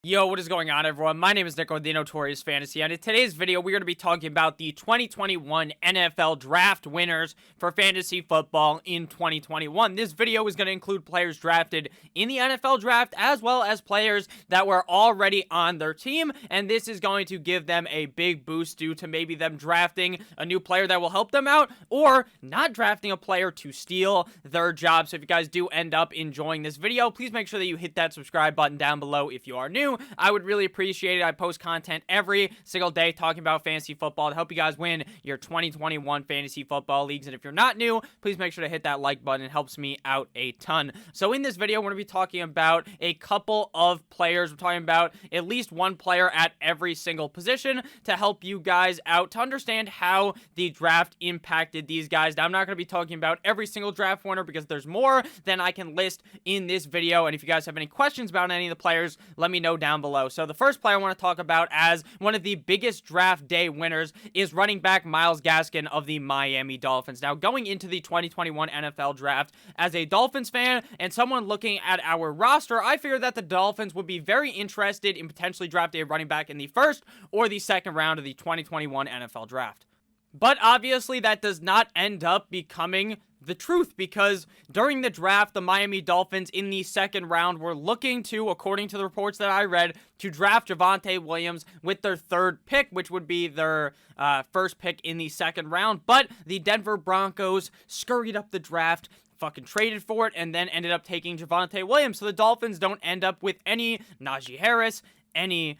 Yo, what is going on, everyone? My name is Nick with the Notorious Fantasy, and in today's video, we're going to be talking about the 2021 NFL Draft winners for fantasy football in 2021. This video is going to include players drafted in the NFL Draft, as well as players that were already on their team, and this is going to give them a big boost due to maybe them drafting a new player that will help them out, or not drafting a player to steal their job. So if you guys do end up enjoying this video, please make sure that you hit that subscribe button down below if you are new. I would really appreciate it. I post content every single day talking about fantasy football to help you guys win your 2021 fantasy football leagues. And if you're not new, please make sure to hit that like button. It helps me out a ton. So in this video, we're going to be talking about a couple of players. We're talking about at least one player at every single position to help you guys out to understand how the draft impacted these guys. Now, I'm not going to be talking about every single draft winner because there's more than I can list in this video. And if you guys have any questions about any of the players, let me know down below. So the first player I want to talk about as one of the biggest draft day winners is running back Myles Gaskin of the Miami Dolphins. Now, going into the 2021 NFL Draft, as a Dolphins fan and someone looking at our roster, I figured that the Dolphins would be very interested in potentially drafting a running back in the first or the second round of the 2021 NFL Draft. But obviously, that does not end up becoming the truth, because during the draft, the Miami Dolphins in the second round were looking to, according to the reports that I read, to draft Javonte Williams with their third pick, which would be their first pick in the second round. But the Denver Broncos scurried up the draft, fucking traded for it, and then ended up taking Javonte Williams. So the Dolphins don't end up with any Najee Harris, any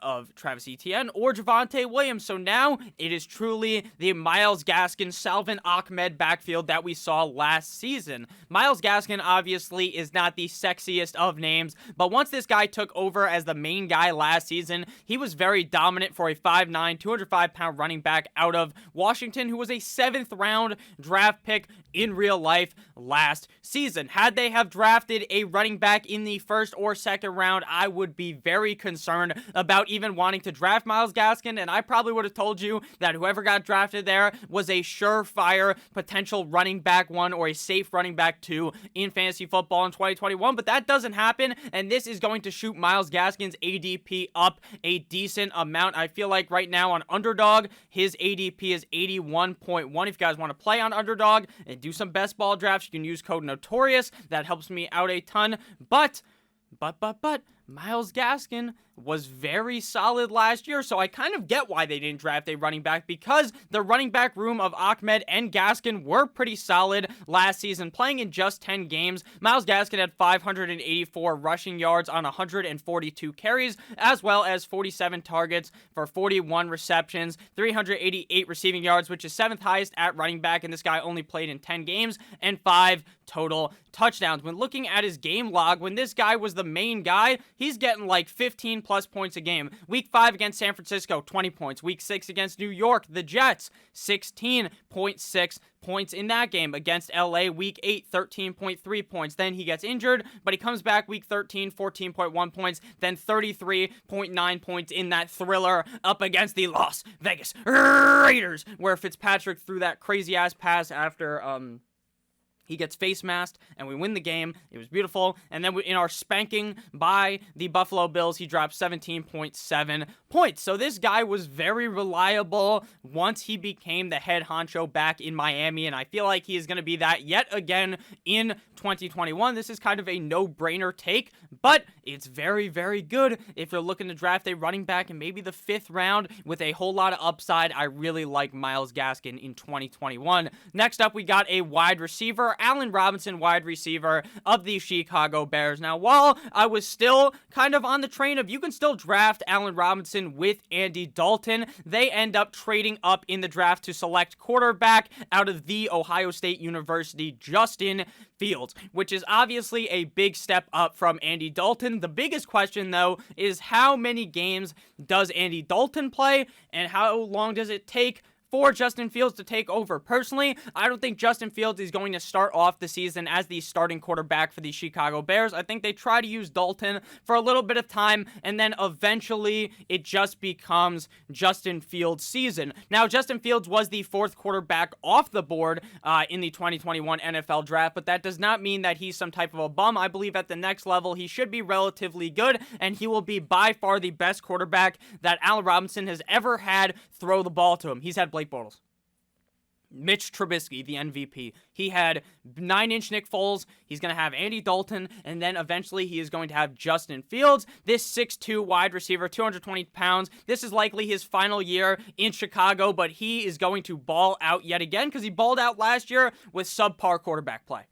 of Travis Etienne or Javonte Williams. So now it is truly the Myles Gaskin, Salvon Ahmed backfield that we saw last season. Myles Gaskin obviously is not the sexiest of names, but once this guy took over as the main guy last season, he was very dominant for a 5'9", 205-pound running back out of Washington, who was a 7th round draft pick in real life last season. Had they have drafted a running back in the first or second round, I would be very concerned about even wanting to draft Myles Gaskin, and I probably would have told you that whoever got drafted there was a surefire potential running back 1 or a safe running back 2 in fantasy football in 2021, but that doesn't happen, and this is going to shoot Myles Gaskin's ADP up a decent amount. I feel like right now on Underdog, his ADP is 81.1. If you guys want to play on Underdog and do some best ball drafts, you can use code Notorious. That helps me out a ton, but Myles Gaskin was very solid last year, so I kind of get why they didn't draft a running back, because the running back room of Ahmed and Gaskin were pretty solid last season. Playing in just 10 games, Myles Gaskin had 584 rushing yards on 142 carries, as well as 47 targets for 41 receptions, 388 receiving yards, which is 7th highest at running back, and this guy only played in 10 games, and 5 total touchdowns. When looking at his game log, when this guy was the main guy, he's getting like 15 plus points a game. Week 5 against San Francisco, 20 points. Week 6 against New York, the Jets, 16.6 points in that game. Against LA, week 8, 13.3 points. Then he gets injured, but he comes back week 13, 14.1 points, then 33.9 points in that thriller up against the Las Vegas Raiders, where Fitzpatrick threw that crazy ass pass after he gets face masked, and we win the game. It was beautiful. And then in our spanking by the Buffalo Bills, he dropped 17.7 points. So this guy was very reliable once he became the head honcho back in Miami, and I feel like he is going to be that yet again in 2021. This is kind of a no-brainer take, but it's very, very good if you're looking to draft a running back in maybe the 5th round with a whole lot of upside. I really like Myles Gaskin in 2021. Next up, we got a wide receiver, Allen Robinson, wide receiver of the Chicago Bears. Now, while I was still kind of on the train of you can still draft Allen Robinson with Andy Dalton, they end up trading up in the draft to select quarterback out of the Ohio State University, Justin Fields, which is obviously a big step up from Andy Dalton. The biggest question, though, is how many games does Andy Dalton play, and how long does it take for Justin Fields to take over. Personally, I don't think Justin Fields is going to start off the season as the starting quarterback for the Chicago Bears. I think they try to use Dalton for a little bit of time, and then eventually it just becomes Justin Fields' season. Now, Justin Fields was the fourth quarterback off the board in the 2021 NFL Draft, but that does not mean that he's some type of a bum. I believe at the next level, he should be relatively good, and he will be by far the best quarterback that Allen Robinson has ever had throw the ball to him. He's had Blake Bortles. Mitch Trubisky, the MVP. He had 9-inch Nick Foles. He's going to have Andy Dalton, and then eventually he is going to have Justin Fields. This 6'2 wide receiver, 220 pounds. This is likely his final year in Chicago, but he is going to ball out yet again because he balled out last year with subpar quarterback play.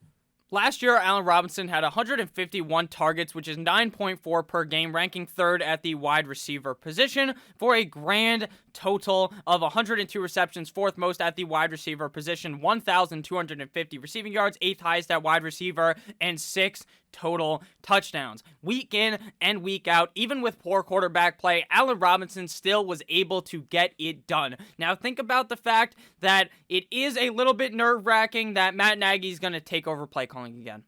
Last year, Allen Robinson had 151 targets, which is 9.4 per game, ranking third at the wide receiver position for a grand total of 102 receptions, fourth most at the wide receiver position, 1,250 receiving yards, eighth highest at wide receiver, and 6 total touchdowns. Week in and week out, even with poor quarterback play, Allen Robinson still was able to get it done. Now, think about the fact that it is a little bit nerve-wracking that Matt Nagy is going to take over play calling again.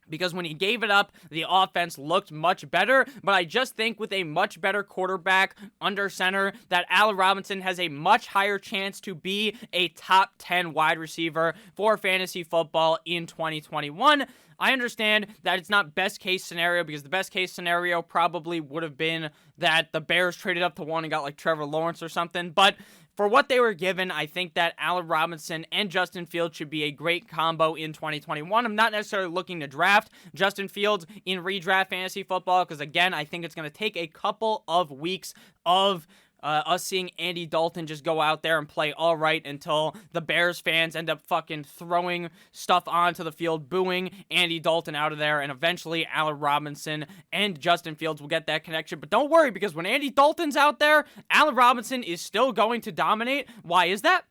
Because when he gave it up, the offense looked much better, but I just think with a much better quarterback under center that Allen Robinson has a much higher chance to be a top 10 wide receiver for fantasy football in 2021. I understand that it's not best case scenario because the best case scenario probably would have been that the Bears traded up to one and got like Trevor Lawrence or something, but for what they were given, I think that Allen Robinson and Justin Fields should be a great combo in 2021. I'm not necessarily looking to draft Justin Fields in redraft fantasy football because, again, I think it's going to take a couple of weeks of us seeing Andy Dalton just go out there and play all right until the Bears fans end up fucking throwing stuff onto the field, booing Andy Dalton out of there, and eventually Allen Robinson and Justin Fields will get that connection. But don't worry, because when Andy Dalton's out there, Allen Robinson is still going to dominate. Why is that?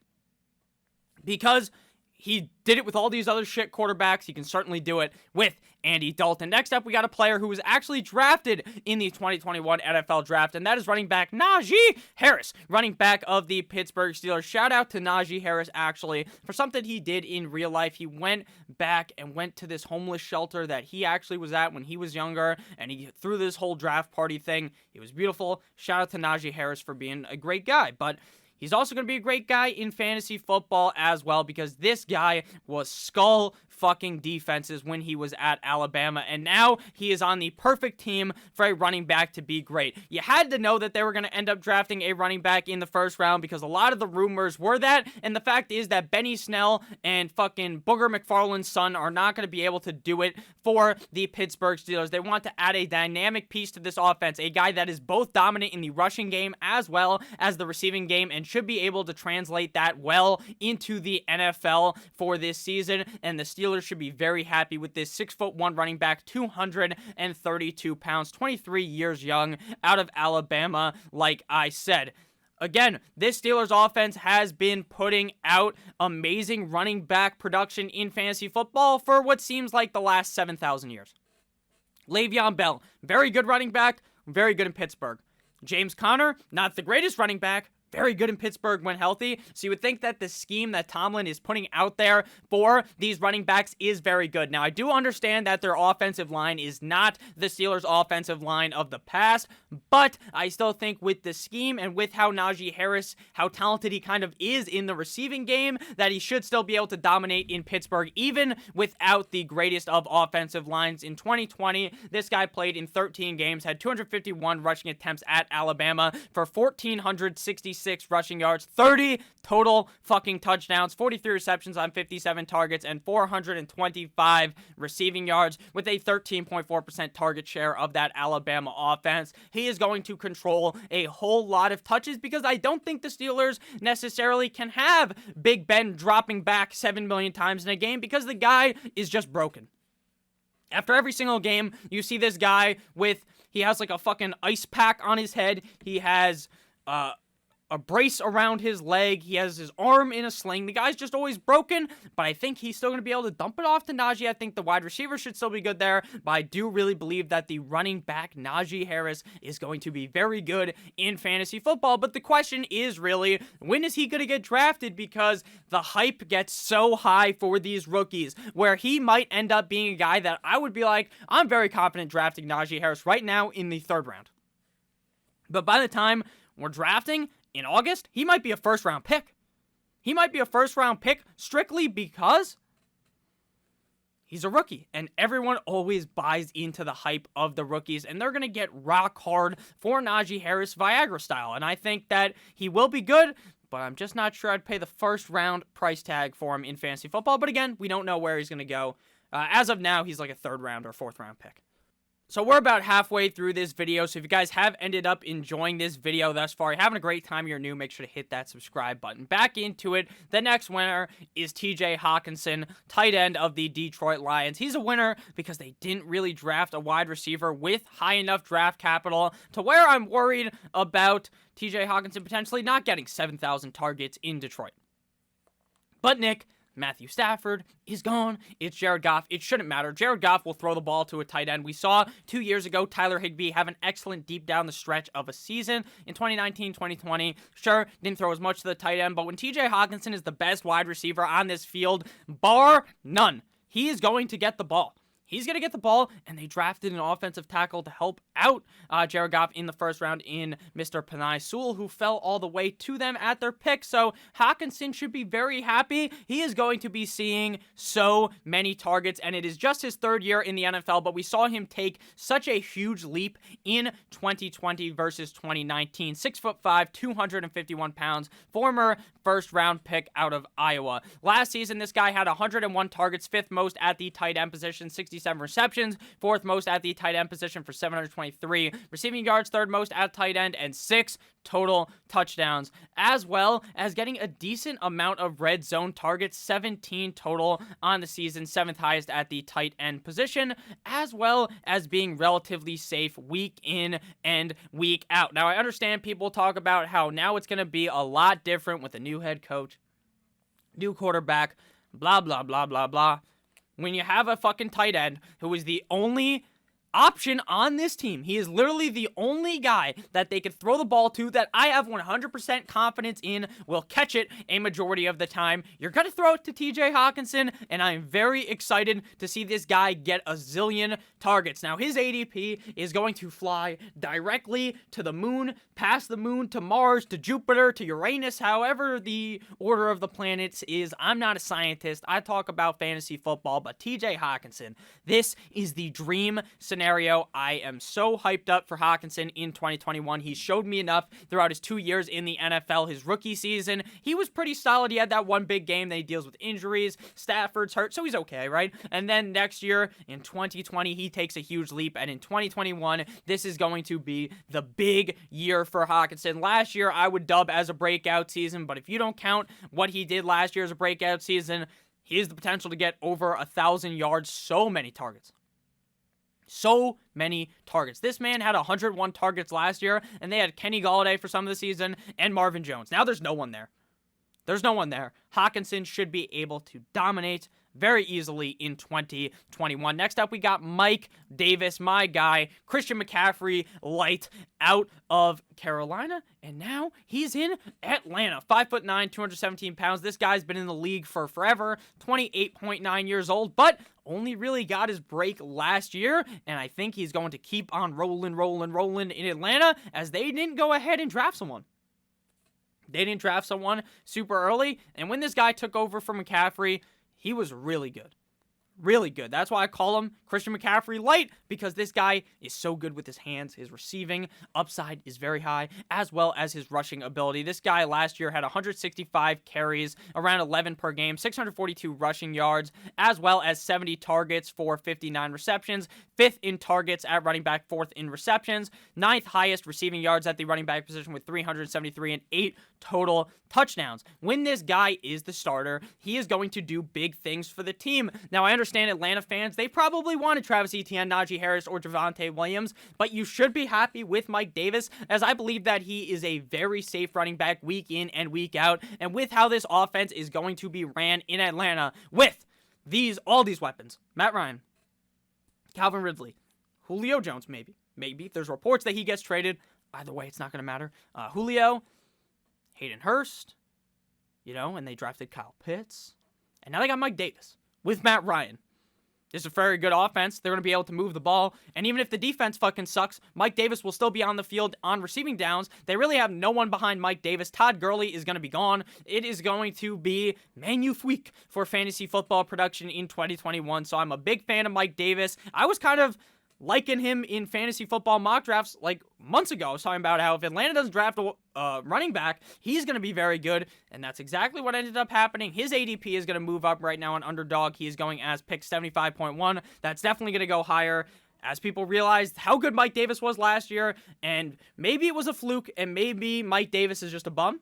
Because he did it with all these other shit quarterbacks. He can certainly do it with Andy Dalton. Next up, we got a player who was actually drafted in the 2021 NFL Draft, and that is running back Najee Harris, running back of the Pittsburgh Steelers. Shout out to Najee Harris, actually, for something he did in real life. He went back and went to this homeless shelter that he actually was at when he was younger, and he threw this whole draft party thing. It was beautiful. Shout out to Najee Harris for being a great guy, but he's also going to be a great guy in fantasy football as well because this guy was skull fucking defenses when he was at Alabama, and now he is on the perfect team for a running back to be great. You had to know that they were going to end up drafting a running back in the first round because a lot of the rumors were that, and the fact is that Benny Snell and fucking Booger McFarland's son are not going to be able to do it for the Pittsburgh Steelers. They want to add a dynamic piece to this offense, a guy that is both dominant in the rushing game as well as the receiving game, and should be able to translate that well into the NFL for this season, and the Steelers should be very happy with this 6'1" running back, 232 pounds, 23 years young, out of Alabama, like I said. Again, this Steelers offense has been putting out amazing running back production in fantasy football for what seems like the last 7,000 years. Le'Veon Bell, very good running back, very good in Pittsburgh. James Conner, not the greatest running back, very good in Pittsburgh when healthy. So you would think that the scheme that Tomlin is putting out there for these running backs is very good. Now, I do understand that their offensive line is not the Steelers' offensive line of the past, but I still think with the scheme and with how Najee Harris, how talented he kind of is in the receiving game, that he should still be able to dominate in Pittsburgh, even without the greatest of offensive lines. In 2020, this guy played in 13 games, had 251 rushing attempts at Alabama for 1,466 rushing yards, 30 total fucking touchdowns, 43 receptions on 57 targets, and 425 receiving yards with a 13.4% target share of that Alabama offense. He is going to control a whole lot of touches because I don't think the Steelers necessarily can have Big Ben dropping back 7 million times in a game because the guy is just broken. After every single game, you see this guy he has like a fucking ice pack on his head. He has, a brace around his leg. He has his arm in a sling. The guy's just always broken, but I think he's still going to be able to dump it off to Najee. I think the wide receiver should still be good there, but I do really believe that the running back, Najee Harris, is going to be very good in fantasy football. But the question is really, when is he going to get drafted? Because the hype gets so high for these rookies, where he might end up being a guy that I would be like, I'm very confident drafting Najee Harris right now in the 3rd round. But by the time we're drafting in August, he might be a first-round pick. He might be a first-round pick strictly because he's a rookie, and everyone always buys into the hype of the rookies, and they're going to get rock hard for Najee Harris Viagra style, and I think that he will be good, but I'm just not sure I'd pay the first-round price tag for him in fantasy football. But again, we don't know where he's going to go. As of now, he's like a 3rd-round or 4th-round pick. So we're about halfway through this video, so if you guys have ended up enjoying this video thus far, you're having a great time, you're new, make sure to hit that subscribe button. Back into it, the next winner is TJ Hockenson, tight end of the Detroit Lions. He's a winner because they didn't really draft a wide receiver with high enough draft capital to where I'm worried about TJ Hockenson potentially not getting 7,000 targets in Detroit. But Nick, Matthew Stafford is gone. It's Jared Goff. It shouldn't matter. Jared Goff will throw the ball to a tight end. We saw 2 years ago Tyler Higbee have an excellent deep down the stretch of a season in 2019-2020. Sure, didn't throw as much to the tight end, but when TJ Hockenson is the best wide receiver on this field, bar none, he is going to get the ball. He's going to get the ball, and they drafted an offensive tackle to help out Jared Goff in the 1st round in Mr. Penei Sewell, who fell all the way to them at their pick. So Hockenson should be very happy. He is going to be seeing so many targets, and it is just his 3rd year in the NFL, but we saw him take such a huge leap in 2020 versus 2019. 6'5", 251 pounds, former 1st-round pick out of Iowa. Last season, this guy had 101 targets, 5th most at the tight end position, 67 receptions, 4th most at the tight end position for 723 receiving yards, 3rd most at tight end, and 6 total touchdowns, as well as getting a decent amount of red zone targets, 17 total on the season, 7th highest at the tight end position, as well as being relatively safe week in and week out. Now, I understand people talk about how now it's going to be a lot different with a new head coach, new quarterback, blah, blah, blah, blah, blah. When you have a fucking tight end who is the only option on this team, he is literally the only guy that they could throw the ball to that I have 100% confidence in will catch it a majority of the time. You're going to throw it to TJ Hockenson, and I'm very excited to see this guy get a zillion targets. Now, his ADP is going to fly directly to the moon, past the moon, to Mars, to Jupiter, to Uranus, however the order of the planets is. I'm not a scientist. I talk about fantasy football, but TJ Hockenson, this is the dream scenario. I am so hyped up for Hockenson in 2021. He showed me enough throughout his 2 years in the NFL. His rookie season, he was pretty solid. He had that one big game. Then he deals with injuries. Stafford's hurt, so he's okay, right? And then next year, in 2020, he takes a huge leap. And in 2021, this is going to be the big year for Hockenson. Last year, I would dub as a breakout season, but if you don't count what he did last year as a breakout season, he has the potential to get over 1,000 yards, so many targets. So many targets. This man had 101 targets last year, and they had Kenny Golladay for some of the season and Marvin Jones. Now there's no one there. There's no one there. Hockenson should be able to dominate very easily in 2021. Next up, we got Mike Davis, my guy, Christian McCaffrey, light out of Carolina, and now he's in Atlanta. 5'9", 217 pounds. This guy's been in the league for forever, 28.9 years old, but only really got his break last year, and I think he's going to keep on rolling in Atlanta, as they didn't go ahead and draft someone. They didn't draft someone super early, and when this guy took over from McCaffrey, he was really good. Really good. That's why I call him Christian McCaffrey light, because this guy is so good with his hands. His receiving upside is very high, as well as his rushing ability. This guy last year had 165 carries, around 11 per game, 642 rushing yards, as well as 70 targets for 59 receptions, 5th in targets at running back, 4th in receptions, 9th highest receiving yards at the running back position with 373 and 8 total touchdowns. When this guy is the starter, he is going to do big things for the team. Now, I understand understand Atlanta fans, they probably wanted Travis Etienne, Najee Harris, or Javonte Williams, but you should be happy with Mike Davis, as I believe that he is a very safe running back week in and week out, and with how this offense is going to be ran in Atlanta with all these weapons. Matt Ryan, Calvin Ridley, Julio Jones, maybe. There's reports that he gets traded. Either way, it's not going to matter. Julio, Hayden Hurst, and they drafted Kyle Pitts. And now they got Mike Davis with Matt Ryan. This is a very good offense. They're going to be able to move the ball. And even if the defense fucking sucks, Mike Davis will still be on the field on receiving downs. They really have no one behind Mike Davis. Todd Gurley is going to be gone. It is going to be magnifique for fantasy football production in 2021. So I'm a big fan of Mike Davis. I was kind of liking him in fantasy football mock drafts like months ago. I was talking about how if Atlanta doesn't draft a running back, he's going to be very good, and that's exactly what ended up happening. His ADP is going to move up right now on Underdog. He is going as pick 75.1. That's definitely going to go higher as people realized how good Mike Davis was last year, and maybe it was a fluke, and maybe Mike Davis is just a bum.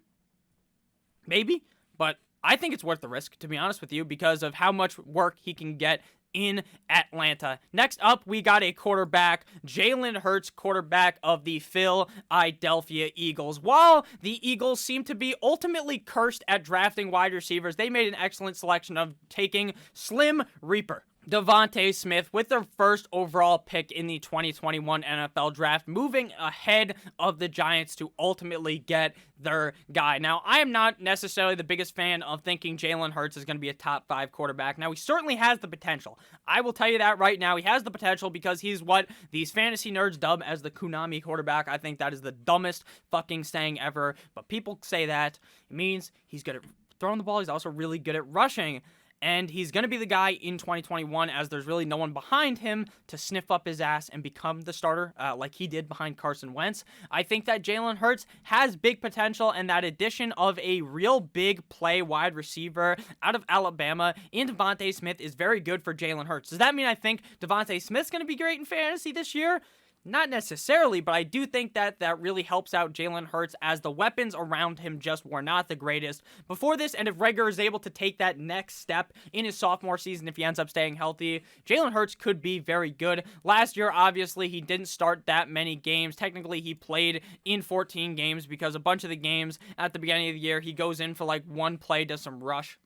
Maybe, but I think it's worth the risk, to be honest with you, because of how much work he can get in Atlanta. Next up, we got a quarterback, Jalen Hurts, quarterback of the Philadelphia Eagles. While the Eagles seem to be ultimately cursed at drafting wide receivers, they made an excellent selection of taking Slim Reaper Devontae Smith with their first overall pick in the 2021 NFL Draft, moving ahead of the Giants to ultimately get their guy. Now, I am not necessarily the biggest fan of thinking Jalen Hurts is going to be a top 5 quarterback. Now, he certainly has the potential. I will tell you that right now. He has the potential because he's what these fantasy nerds dub as the Konami quarterback. I think that is the dumbest fucking saying ever, but people say that. It means he's good at throwing the ball. He's also really good at rushing. And he's going to be the guy in 2021 as there's really no one behind him to sniff up his ass and become the starter like he did behind Carson Wentz. I think that Jalen Hurts has big potential, and that addition of a real big play wide receiver out of Alabama in Devontae Smith is very good for Jalen Hurts. Does that mean I think Devontae Smith's going to be great in fantasy this year? Not necessarily, but I do think that that really helps out Jalen Hurts as the weapons around him just were not the greatest before this, and if Reagor is able to take that next step in his sophomore season, if he ends up staying healthy, Jalen Hurts could be very good. Last year, obviously, he didn't start that many games. Technically, he played in 14 games because a bunch of the games at the beginning of the year, he goes in for like one play, does some rush,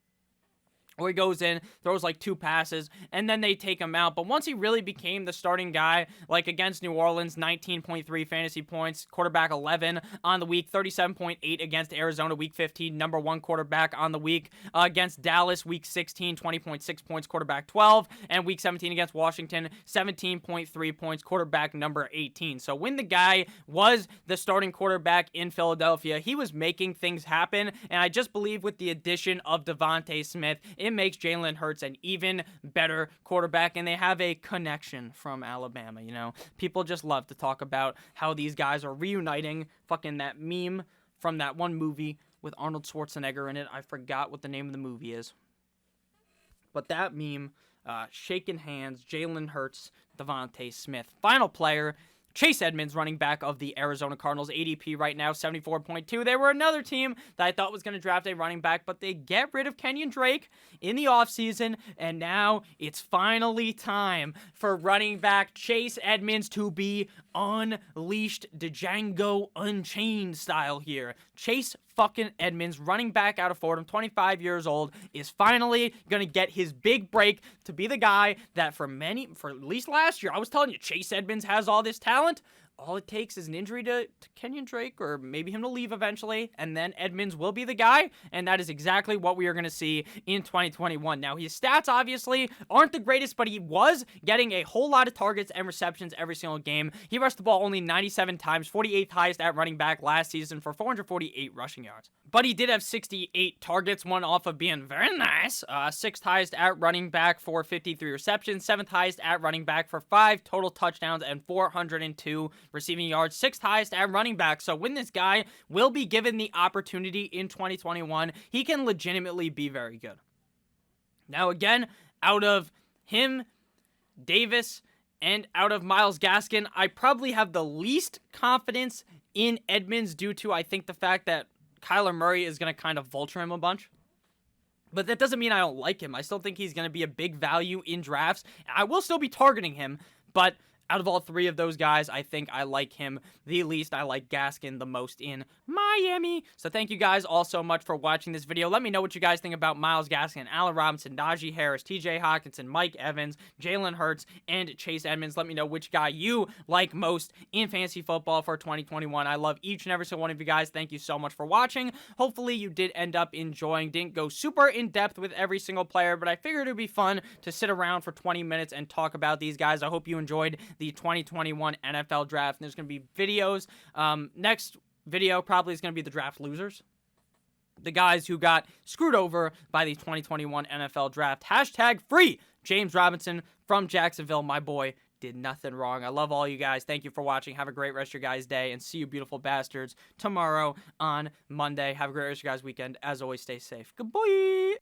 or he goes in, throws like 2 passes, and then they take him out. But once he really became the starting guy, like against New Orleans, 19.3 fantasy points, quarterback 11 on the week, 37.8 against Arizona, week 15, number 1 quarterback on the week. Against Dallas, week 16, 20.6 points, quarterback 12, and week 17 against Washington, 17.3 points, quarterback number 18. So when the guy was the starting quarterback in Philadelphia, he was making things happen, and I just believe with the addition of Devontae Smith, it makes Jalen Hurts an even better quarterback, and they have a connection from Alabama, People just love to talk about how these guys are reuniting. Fucking that meme from that one movie with Arnold Schwarzenegger in it. I forgot what the name of the movie is. But that meme, shaking hands, Jalen Hurts, Devontae Smith. Final player, Chase Edmonds, running back of the Arizona Cardinals. ADP right now, 74.2. They were another team that I thought was going to draft a running back, but they get rid of Kenyon Drake in the offseason, and now it's finally time for running back Chase Edmonds to be unleashed, Django Unchained style here. Chase fucking Edmonds, running back out of Fordham, 25 years old, is finally going to get his big break to be the guy that for at least last year, I was telling you, Chase Edmonds has all this talent. All it takes is an injury to Kenyon Drake, or maybe him to leave eventually, and then Edmonds will be the guy, and that is exactly what we are going to see in 2021. Now, his stats obviously aren't the greatest, but he was getting a whole lot of targets and receptions every single game. He rushed the ball only 97 times, 48th highest at running back last season for 448 rushing yards. But he did have 68 targets, one off of being very nice. 6th highest at running back for 53 receptions, 7th highest at running back for 5 total touchdowns and 402 receiving yards, 6th highest at running back. So when this guy will be given the opportunity in 2021, he can legitimately be very good. Now again, out of him, Davis, and out of Myles Gaskin, I probably have the least confidence in Edmonds due to, I think, the fact that Kyler Murray is going to kind of vulture him a bunch. But that doesn't mean I don't like him. I still think he's going to be a big value in drafts. I will still be targeting him, but out of all three of those guys, I think I like him the least. I like Gaskin the most in Miami. So thank you guys all so much for watching this video. Let me know what you guys think about Myles Gaskin, Allen Robinson, Najee Harris, TJ Hockenson, Mike Evans, Jalen Hurts, and Chase Edmonds. Let me know which guy you like most in fantasy football for 2021. I love each and every single one of you guys. Thank you so much for watching. Hopefully you did end up enjoying. Didn't go super in depth with every single player, but I figured it would be fun to sit around for 20 minutes and talk about these guys. I hope you enjoyed the 2021 NFL draft. And there's going to be videos. Next video probably is going to be the draft losers. The guys who got screwed over by the 2021 NFL draft. Hashtag free James Robinson from Jacksonville. My boy did nothing wrong. I love all you guys. Thank you for watching. Have a great rest of your guys' day. And see you beautiful bastards tomorrow on Monday. Have a great rest of your guys' weekend. As always, stay safe. Goodbye.